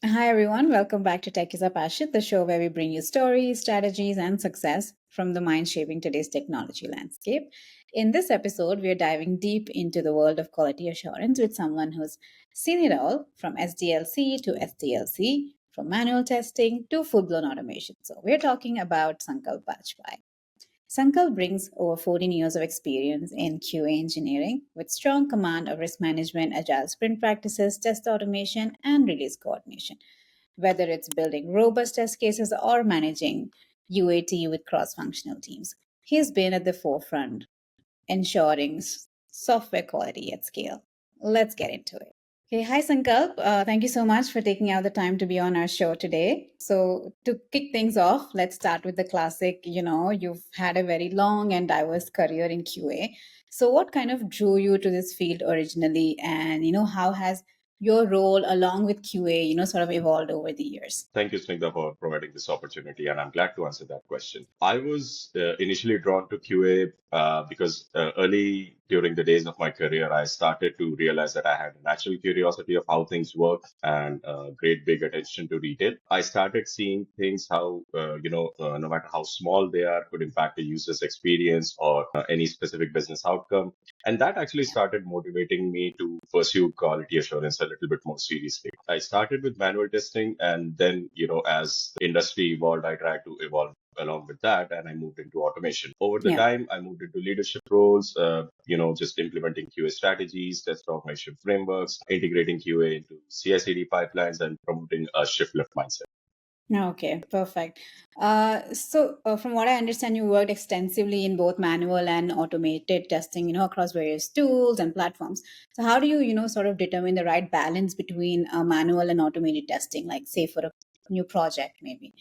Hi, everyone. Welcome back to Tech is a Passion, the show where we bring you stories, strategies, and success from the mind shaping today's technology landscape. In this episode, we are diving deep into the world of quality assurance with someone who's seen it all from SDLC to SDLC, from manual testing to full blown automation. So, we're talking about Sankalp Bajpai. Sankalp brings over 14 years of experience in QA engineering with strong command of risk management, agile sprint practices, test automation, and release coordination. Whether it's building robust test cases or managing UAT with cross functional teams, he's been at the forefront, ensuring software quality at scale. Let's get into it. Okay, hi Sankalp. Thank you so much for taking out the time to be on our show today. So, to kick things off, let's start with the classic. You've had a very long and diverse career in QA. So, what kind of drew you to this field originally, and how has your role along with QA, sort of evolved over the years? Thank you, Snigdha, for providing this opportunity, and I'm glad to answer that question. I was initially drawn to QA because early during the days of my career, I started to realize that I had a natural curiosity of how things work and great big attention to detail. I started seeing things how, no matter how small they are, could impact a user's experience or any specific business outcome. And that actually started motivating me to pursue quality assurance a little bit more seriously. I started with manual testing, and then, as the industry evolved, I tried to evolve along with that, and I moved into automation. Over the Yeah. time, I moved into leadership roles, just implementing QA strategies, test automation frameworks, integrating QA into CI/CD pipelines, and promoting a shift left mindset. Okay, perfect. From what I understand, you worked extensively in both manual and automated testing, across various tools and platforms. So, how do you, sort of determine the right balance between manual and automated testing, like, say, for a new project, maybe?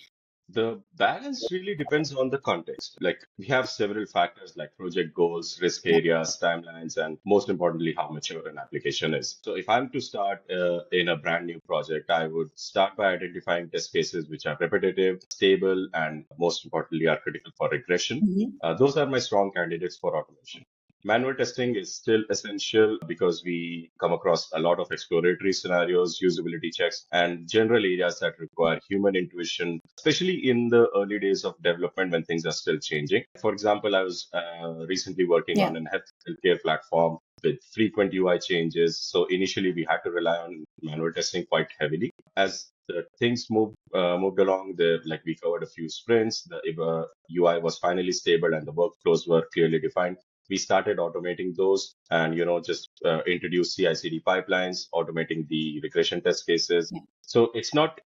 The balance really depends on the context. Like we have several factors like project goals, risk Yeah. areas, timelines, and most importantly, how mature an application is. So if I'm to start in a brand new project, I would start by identifying test cases which are repetitive, stable, and most importantly, are critical for regression. Mhm. Those are my strong candidates for automation. Manual testing is still essential because we come across a lot of exploratory scenarios, usability checks, and general areas that require human intuition, especially in the early days of development when things are still changing. For example, I was recently working Yeah. on an healthcare platform with frequent UI changes. So initially, we had to rely on manual testing quite heavily. As the things moved along, we covered a few sprints. The UI was finally stable and the workflows were clearly defined. We started automating those and just introduce CI/CD pipelines, automating the regression test cases. Yeah. So it's not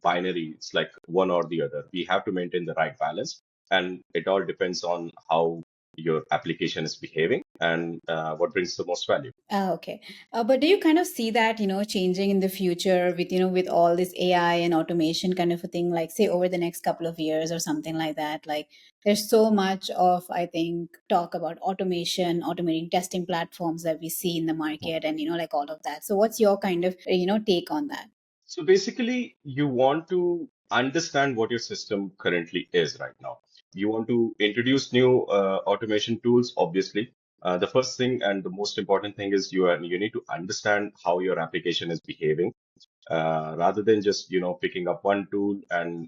binary. It's like one or the other. We have to maintain the right balance, and it all depends on how your application is behaving and what brings the most value. Okay. But do you kind of see that, changing in the future with, with all this AI and automation kind of a thing, like say over the next couple of years or something like that? Like there's so much of, I think, talk about automation, automating testing platforms that we see in the market and, like all of that. So what's your kind of, take on that? So basically, you want to understand what your system currently is right now. You want to introduce new automation tools, obviously. The first thing and the most important thing is you need to understand how your application is behaving rather than just picking up one tool and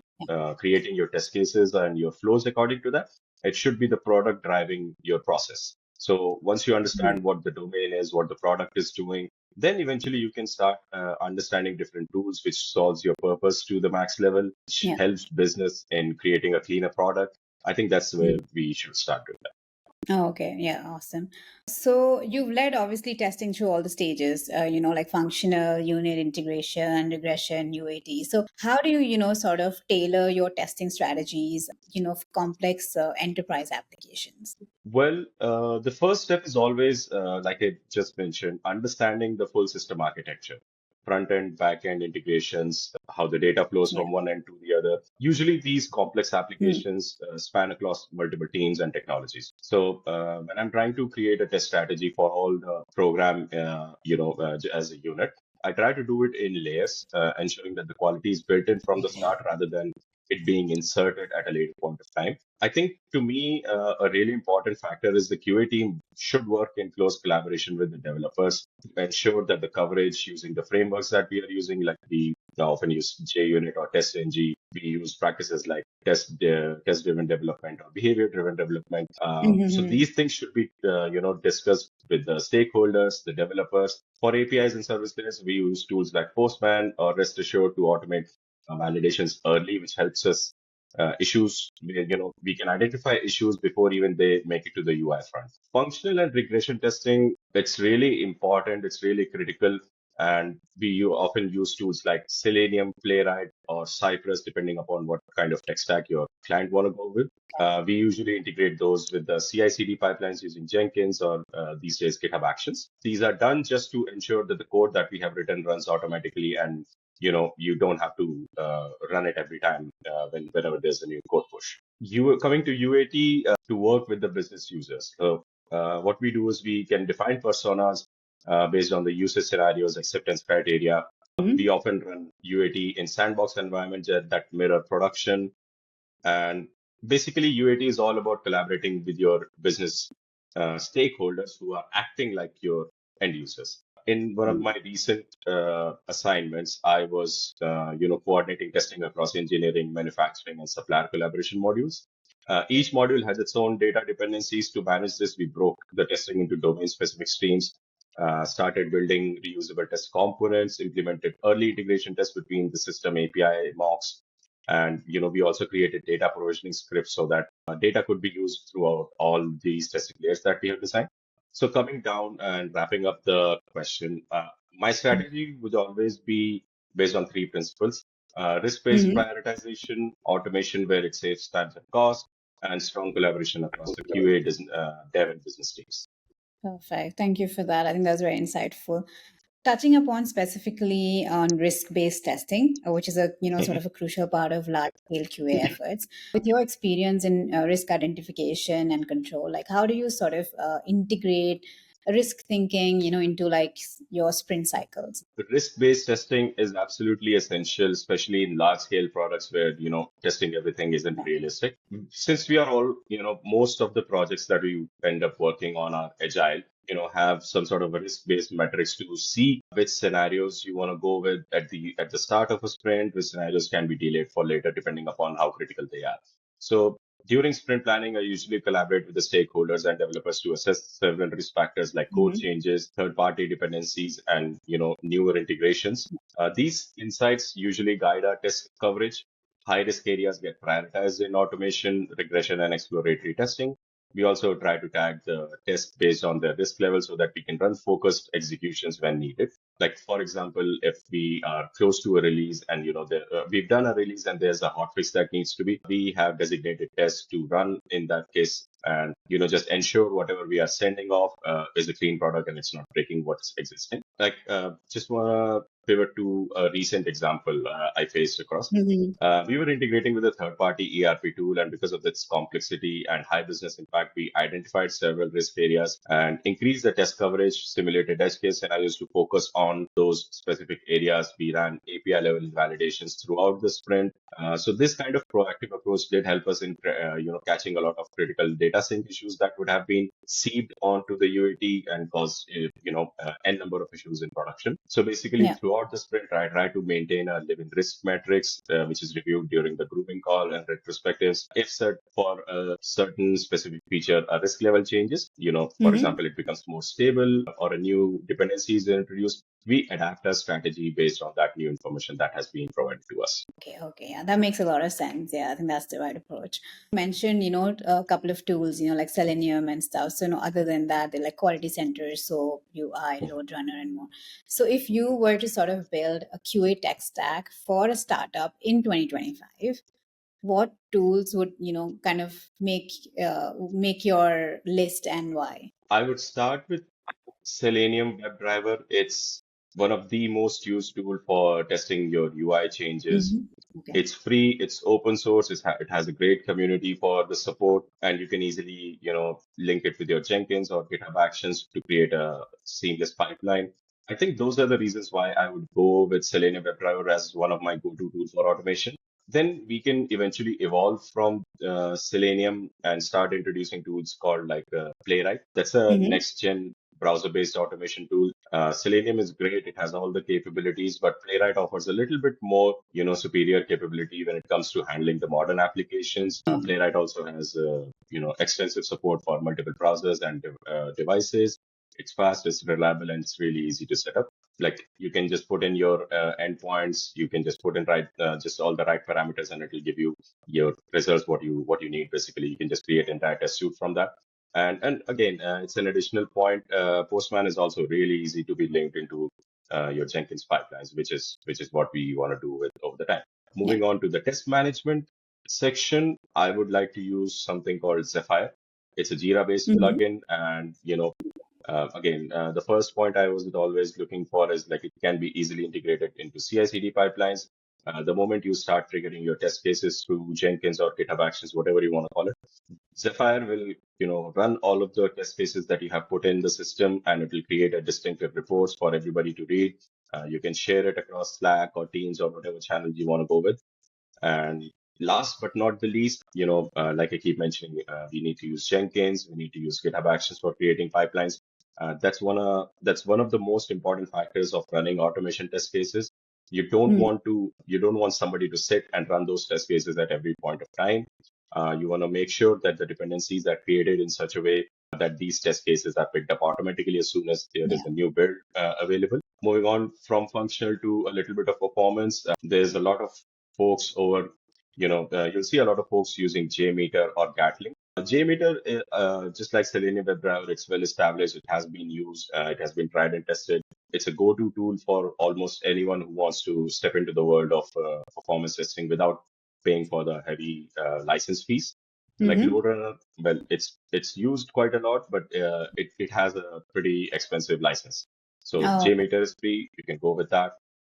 creating your test cases and your flows according to that. It should be the product driving your process. So once you Yeah. understand what the domain is, what the product is doing, then eventually you can start understanding different tools which solves your purpose to the max level, which Yeah. helps business in creating a cleaner product. I think that's where we should start doing that. Oh, okay. Yeah, awesome. So you've led obviously testing through all the stages, like functional, unit integration, regression, UAT. So how do you, sort of tailor your testing strategies, for complex enterprise applications? Well, the first step is always, like I just mentioned, understanding the full system architecture, front end, back end integrations, how the data flows Yeah. from one end to the other. Usually, these complex Hmm. applications span across multiple teams and technologies. So, when I'm trying to create a test strategy for all the program, as a unit, I try to do it in layers, ensuring that the quality is built in from the start rather than it being inserted at a later point of time. I think to me, a really important factor is the QA team should work in close collaboration with the developers to ensure that the coverage using the frameworks that we are using, like the often use JUnit or TestNG. We use practices like test-driven development or behavior-driven development. So Mm-hmm. these things should be, discussed with the stakeholders, the developers. For APIs and service layers, we use tools like Postman or Rest Assured to automate validations early, which helps us issues. We can identify issues before even they make it to the UI front. Functional and regression testing, it's really important. It's really critical. And often use tools like Selenium, Playwright, or Cypress, depending upon what kind of tech stack your client want to go with. We usually integrate those with the CI/CD pipelines using Jenkins or these days GitHub Actions. These are done just to ensure that the code that we have written runs automatically, and you don't have to run it every time whenever there's a new code push. You coming to UAT to work with the business users. So what we do is we can define personas based on the usage scenarios, acceptance criteria. We often run UAT in sandbox environments that mirror production. And basically, UAT is all about collaborating with your business stakeholders who are acting like your end users. In one of my recent assignments, I was, coordinating testing across engineering, manufacturing, and supplier collaboration modules. Each module has its own data dependencies. To manage this, we broke the testing into domain-specific streams, started building reusable test components, implemented early integration tests between the system API mocks, and we also created data provisioning scripts so that data could be used throughout all these testing layers that we have designed. So coming down and wrapping up the question, my strategy would always be based on three principles: risk-based Mm-hmm. prioritization, automation where it saves time and cost, and strong collaboration across the QA, dev, and business teams. Perfect. Thank you for that. I think that's very insightful. Touching upon specifically on risk-based testing, which is a sort of a crucial part of large-scale QA efforts. With your experience in risk identification and control, like how do you sort of integrate risk thinking, into like your sprint cycles? Risk-based testing is absolutely essential, especially in large-scale products where, testing everything isn't realistic. Since we are all, most of the projects that we end up working on are agile, have some sort of a risk-based metrics to see which scenarios you want to go with at the start of a sprint, which scenarios can be delayed for later, depending upon how critical they are. So during sprint planning, I usually collaborate with the stakeholders and developers to assess several risk factors like code Mm-hmm. changes, third-party dependencies, and newer integrations. These insights usually guide our test coverage. High-risk areas get prioritized in automation, regression, and exploratory testing. We also try to tag the test based on their risk level so that we can run focused executions when needed. Like, for example, if we are close to a release and we've done a release and there's a hotfix that needs to be, we have designated tests to run in that case, and just ensure whatever we are sending off is a clean product and it's not breaking what's existing. Like, just want to pivot to a recent example I faced across. Mm-hmm. We were integrating with a third-party ERP tool, and because of its complexity and high business impact, we identified several risk areas and increased the test coverage, simulated edge case scenarios to focus on those specific areas. We ran API-level validations throughout the sprint. So this kind of proactive approach did help us in, catching a lot of critical data sync issues that would have been seeped onto the UAT and caused, n number of issues in production. So basically, Yeah. throughout the sprint, I try to maintain a living risk matrix, which is reviewed during the grooming call and retrospectives. If for a certain specific feature, a risk level changes, for Mm-hmm. example, it becomes more stable or a new dependency is introduced, we adapt our strategy based on that new information that has been provided to us. Okay, okay. Yeah, that makes a lot of sense. Yeah, I think that's the right approach. You mentioned, a couple of tools, like Selenium and stuff. So, other than that, they're like quality centers, so UI, load runner, and more. So, if you were to sort of build a QA tech stack for a startup in 2025, what tools would, kind of make your list and why? I would start with Selenium WebDriver. It's one of the most used tool for testing your UI changes. Hmm. Okay. It's free, it's open source, it has a great community for the support, and you can easily, link it with your Jenkins or GitHub Actions to create a seamless pipeline. I think those are the reasons why I would go with Selenium WebDriver as one of my go-to tools for automation. Then we can eventually evolve from Selenium and start introducing tools called like Playwright. That's a Mm-hmm. next-gen browser-based automation tool. Selenium is great. It has all the capabilities, but Playwright offers a little bit more, superior capability when it comes to handling the modern applications. Playwright also has, extensive support for multiple browsers and devices. It's fast, it's reliable, and it's really easy to set up. Like you can just put in your endpoints, you can just put in just all the right parameters, and it will give you your results what you need. Basically, you can just create entire test suite from that. And again, it's an additional point. Postman is also really easy to be linked into your Jenkins pipelines, which is what we want to do with over the time. Yeah. Moving on to the test management section, I would like to use something called Zephyr. It's a Jira-based Hmm. plugin, and again, the first point I was always looking for is like it can be easily integrated into CI/CD pipelines. The moment you start triggering your test cases through Jenkins or GitHub Actions, whatever you want to call it, Zephyr will, run all of the test cases that you have put in the system, and it will create a distinctive reports for everybody to read. You can share it across Slack or Teams or whatever channel you want to go with. And last but not the least, like I keep mentioning, we need to use Jenkins, we need to use GitHub Actions for creating pipelines. That's one of the most important factors of running automation test cases. You don't want somebody to sit and run those test cases at every point of time. You want to make sure that the dependencies are created in such a way that these test cases are picked up automatically as soon as there Yeah. is a new build available. Moving on from functional to a little bit of performance, there's a lot of folks over, you'll see a lot of folks using JMeter or Gatling. JMeter, just like Selenium WebDriver, it's well established. It has been used. It has been tried and tested. It's a go-to tool for almost anyone who wants to step into the world of performance testing without paying for the heavy license fees. Like Hmm. Loader, well, it's used quite a lot, but it has a pretty expensive license. So Oh, JMeter is free. You can go with that.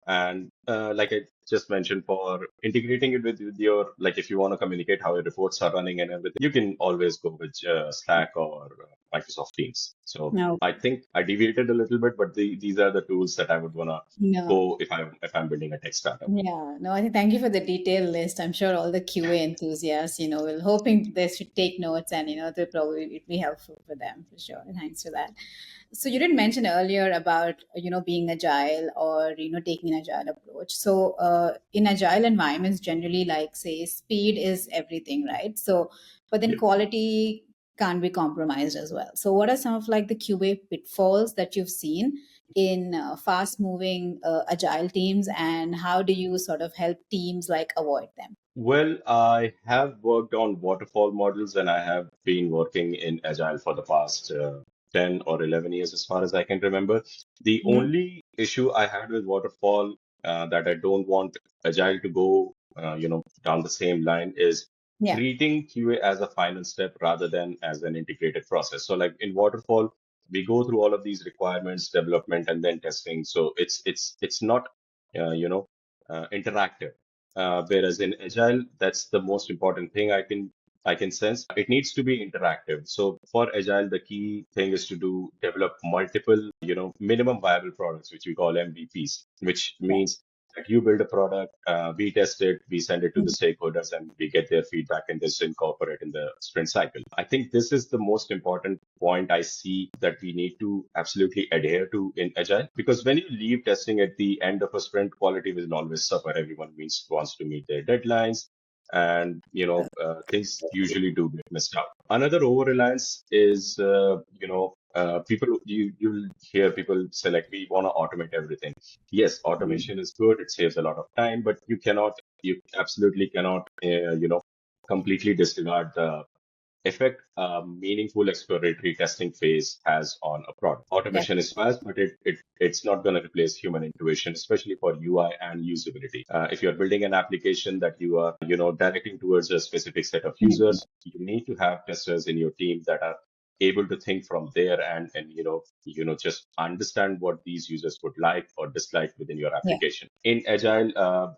And like I just mentioned, for integrating it with your, like if you want to communicate how your reports are running and everything, you can always go with Slack or Microsoft Teams. So no. I think I deviated a little bit, but these are the tools that I would want to No. go if I'm building a tech startup. Yeah, no, I think thank you for the detailed list. I'm sure all the QA enthusiasts, will hoping they should take notes and, they'll probably be helpful for them for sure. Thanks for that. So you did mention earlier about, being agile or, taking an agile approach. So in agile environments, generally like say speed is everything, right? So, but then Yep. quality can't be compromised as well. So what are some of like the QA pitfalls that you've seen in fast moving agile teams, and how do you sort of help teams like avoid them? Well, I have worked on waterfall models and I have been working in Agile for the past 10 or 11 years, as far as I can remember. The Hmm. only issue I had with waterfall that I don't want Agile to go, down the same line is Yeah. treating QA as a final step rather than as an integrated process. So, like in waterfall, we go through all of these requirements, development, and then testing. So it's not, interactive. Whereas in Agile, that's the most important thing I can sense. It needs to be interactive. So for Agile, the key thing is to develop multiple, minimum viable products, which we call MVPs, which Yeah. means that you build a product, we test it, we send it to the Mhm. stakeholders, and we get their feedback and this incorporate in the sprint cycle. I think this is the most important point I see that we need to absolutely adhere to in Agile, because when you leave testing at the end of a sprint, quality will always suffer. Everyone wants to meet their deadlines, and things usually do get missed out. Another over reliance is, people, you'll hear people say like, we want to automate everything. Yes, automation is good, it saves a lot of time, but you absolutely cannot completely disregard the effect a meaningful exploratory testing phase has on a product. Yeah. Automation is fast, but it's not going to replace human intuition, especially for UI and usability. If you're building an application that you are, directing towards a specific set of Mhm. users, you need to have testers in your team that are able to think from there and just understand what these users would like or dislike within your Yeah. application. In Agile,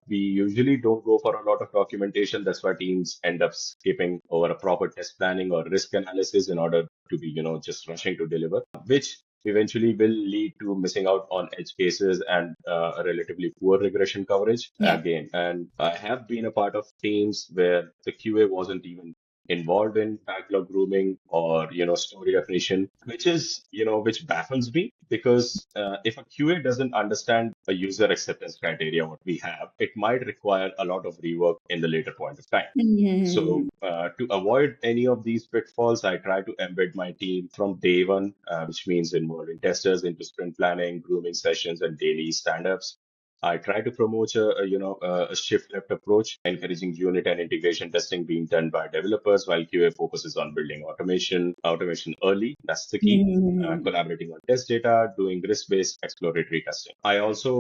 we usually don't go for a lot of documentation. That's why teams end up skipping over a proper test planning or risk analysis in order to be, just rushing to deliver, which eventually will lead to missing out on edge cases and a relatively poor regression coverage Yeah. again. And I have been a part of teams where the QA wasn't even involved in backlog grooming or, story definition, which baffles me because if a QA doesn't understand a user acceptance criteria, what we have, it might require a lot of rework in the later point of time. So, Mhm. to avoid any of these pitfalls, I try to embed my team from day one, which means involving testers into sprint planning, grooming sessions, and daily stand-ups. I try to promote a shift left approach, encouraging unit and integration testing being done by developers, while QA focuses on building automation early. That's the key. Mhm. Collaborating on test data, doing risk-based exploratory testing. I also,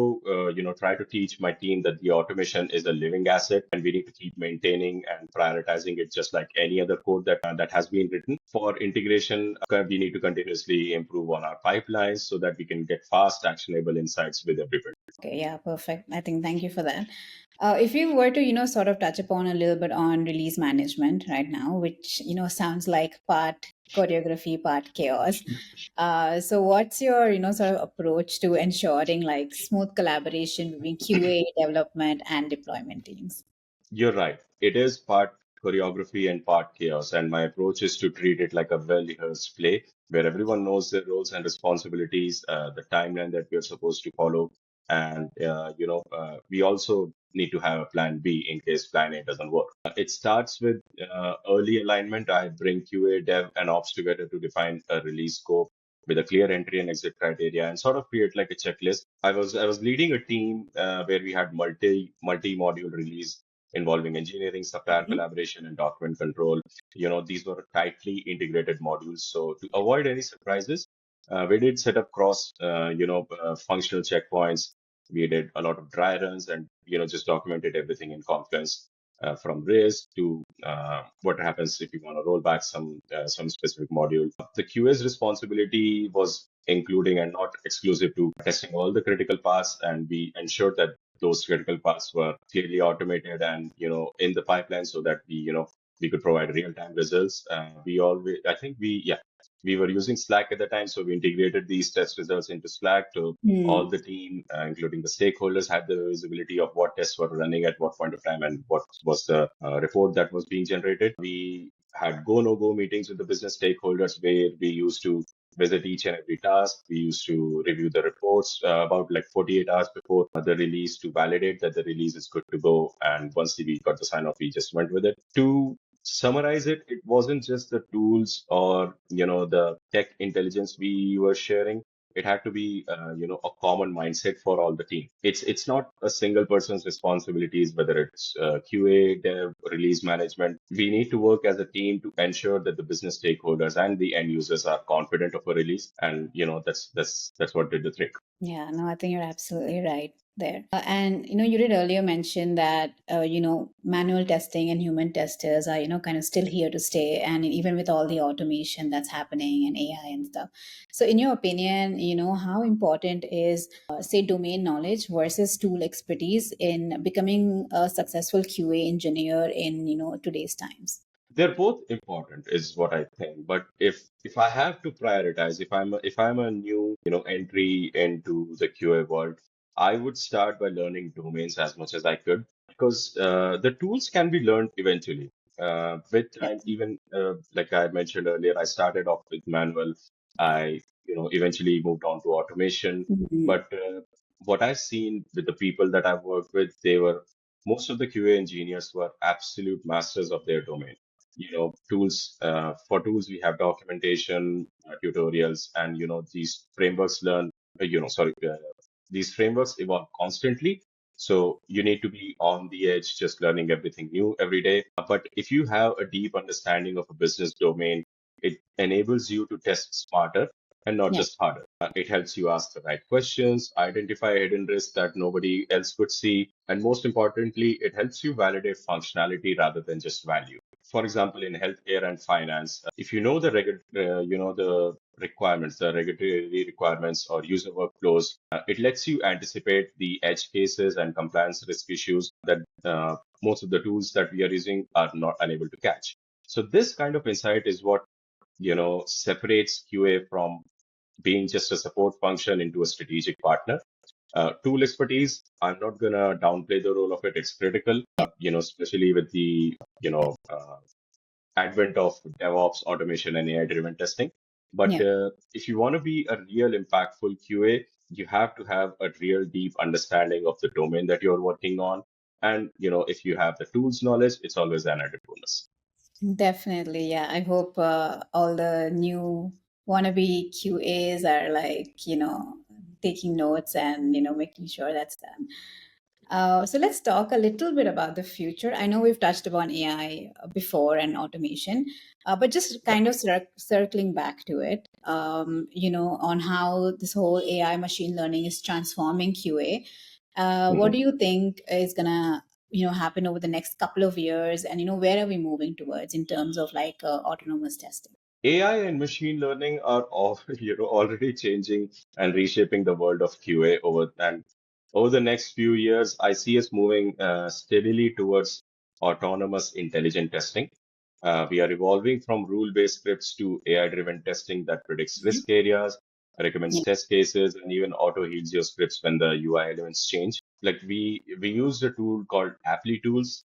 try to teach my team that the automation is a living asset, and we need to keep maintaining and prioritizing it just like any other code that has been written. For integration, we need to continuously improve on our pipelines so that we can get fast, actionable insights with every build. Okay, yeah, perfect. I think thank you for that. If you were to, sort of touch upon a little bit on release management right now, which, sounds like part choreography, part chaos. So what's your, sort of approach to ensuring like smooth collaboration between QA, development, and deployment teams? You're right. It is part choreography and part chaos. And my approach is to treat it like a well-rehearsed play where everyone knows their roles and responsibilities, the timeline that we're supposed to follow. And, we also need to have a plan B in case plan A doesn't work. It starts with early alignment. I bring QA, dev, and ops together to define a release scope with a clear entry and exit criteria and sort of create like a checklist. I was leading a team where we had multi module release involving engineering, supplier Mhm. collaboration, and document control. These were tightly integrated modules. So to avoid any surprises, we did set up functional checkpoints. We did a lot of dry runs and, just documented everything in Confluence. From risk to what happens if you want to roll back some specific module. The QA's responsibility was including and not exclusive to testing all the critical paths, and we ensured that those critical paths were clearly automated and in the pipeline so that we could provide real-time results. I think we were using Slack at the time, so we integrated these test results into Slack to all Hmm. the team, including the stakeholders, had the visibility of what tests were running at what point of time and what was the report that was being generated. We had go no go meetings with the business stakeholders where we used to visit each and every task. We used to review the reports about like 48 hours before the release to validate that the release is good to go. And once we got the sign off, we just went with it. To summarize it, it wasn't just the tools or the tech intelligence we were sharing. It had to be a common mindset for all the team. It's not a single person's responsibilities, whether it's QA, dev, release management. We need to work as a team to ensure that the business stakeholders and the end users are confident of a release, and that's what did the trick. Yeah, no, I think you're absolutely right there. And you did earlier mention that manual testing and human testers are kind of still here to stay, and even with all the automation that's happening and AI and stuff. So, in your opinion, how important is say domain knowledge versus tool expertise in becoming a successful QA engineer in today's times? They're both important, is what I think. But if I have to prioritize, if I'm a new entry into the QA world, I would start by learning domains as much as I could because the tools can be learned eventually. With Yep. time, even like I mentioned earlier, I started off with manual. I eventually moved on to automation. Mhm. But what I've seen with the people that I've worked with, they were most of the QA engineers were absolute masters of their domain. Tools, for tools we have documentation, tutorials, and these frameworks learn sorry these frameworks evolve constantly, so you need to be on the edge just learning everything new every day. But if you have a deep understanding of a business domain, it enables you to test smarter and not Yeah. just harder. It helps you ask the right questions, identify hidden risks that nobody else could see, and most importantly, it helps you validate functionality rather than just value. For example, in healthcare and finance, if you know the requirements, the regulatory requirements or user workflows, it lets you anticipate the edge cases and compliance risk issues that most of the tools that we are using are not unable to catch. So this kind of insight is what separates QA from being just a support function into a strategic partner. Tool expertise, I'm not gonna downplay the role of it. It's critical, especially with the advent of DevOps, automation, and AI-driven testing. But Yeah. if you want to be a real impactful QA, you have to have a real deep understanding of the domain that you're working on. And if you have the tools knowledge, it's always an added bonus. Definitely, yeah. I hope all the new wannabe QAs are like, taking notes and, making sure that's done. So let's talk a little bit about the future. I know we've touched upon AI before and automation, but just Yeah. kind of circling back to it, on how this whole AI machine learning is transforming QA. What Mhm. do you think is gonna, happen over the next couple of years, and where are we moving towards in terms of like autonomous testing? AI and machine learning are all, already changing and reshaping the world of QA over the next few years. I see us moving steadily towards autonomous intelligent testing. We are evolving from rule-based scripts to AI-driven testing that predicts Mhm. risk areas, Yeah. recommends test cases, and even auto-heals your scripts when the UI elements change. Like we used a tool called Apply Tools.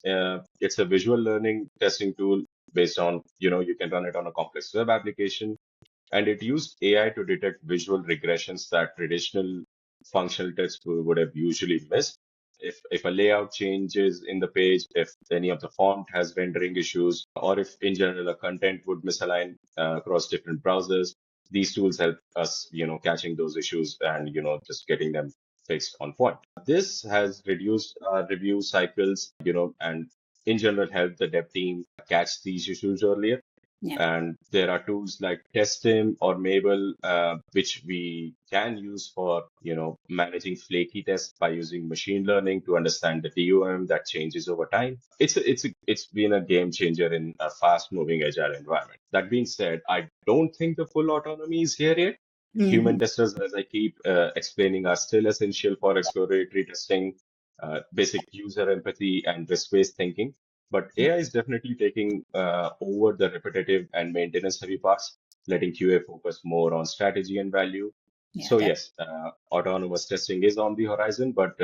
It's a visual learning testing tool based on, you can run it on a complex web application, and it used AI to detect visual regressions that traditional functional tests would have usually missed. If a layout changes in the page, if any of the font has rendering issues, or if in general a content would misalign across different browsers, these tools help us, catching those issues and, just getting them fixed on point. This has reduced review cycles, and in general helped the dev team catch these issues earlier. Yeah. And there are tools like Testim or Mabel, which we can use for, managing flaky tests by using machine learning to understand the DOM that changes over time. It's been a game changer in a fast moving agile environment. That being said, I don't think the full autonomy is here yet. Human Hmm. testers, as I keep explaining, are still essential for exploratory testing, basic user empathy, and risk-based thinking. But Yeah. AI is definitely taking over the repetitive and maintenance-heavy parts, letting QA focus more on strategy and value. Yeah. So yes, autonomous testing is on the horizon, but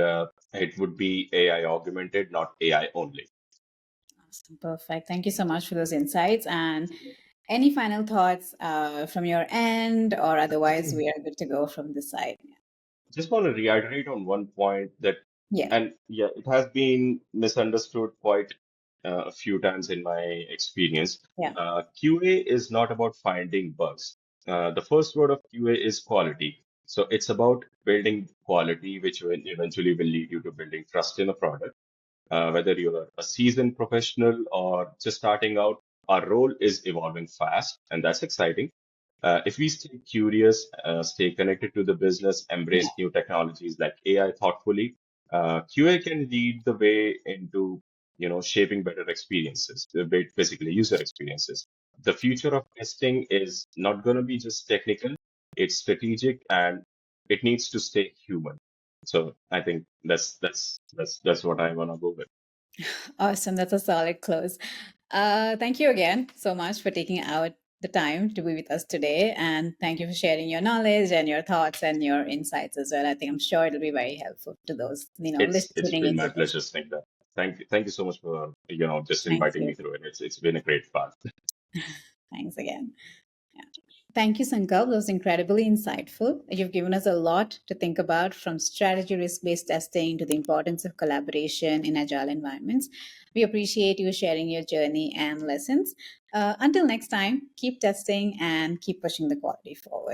it would be AI augmented, not AI only. Awesome. Perfect. Thank you so much for those insights. And any final thoughts from your end, or otherwise we are good to go from this side? Just want to reiterate on one point that, Yeah. and yeah, it has been misunderstood quite a few times in my experience. Yeah. QA is not about finding bugs. The first word of QA is quality. So it's about building quality, which will eventually will lead you to building trust in a product. Whether you're a seasoned professional or just starting out, our role is evolving fast, and that's exciting. If we stay curious, stay connected to the business, Yeah. embrace new technologies like AI thoughtfully, QA can lead the way into, shaping better experiences, basically user experiences. The future of testing is not going to be just technical; it's strategic, and it needs to stay human. So I think that's what I want to go with. Awesome. That's a solid close. Thank you again so much for taking out the time to be with us today. And thank you for sharing your knowledge and your thoughts and your insights as well. I think I'm sure it'll be very helpful to those, It's listening been into my this. pleasure, Snigdha. Thank you so much for just Thank inviting you. me through it. It's been a great fun. Thanks again. Yeah. Thank you, Sankalp. That was incredibly insightful. You've given us a lot to think about, from strategy risk based testing to the importance of collaboration in agile environments. We appreciate you sharing your journey and lessons. Until next time, keep testing and keep pushing the quality forward.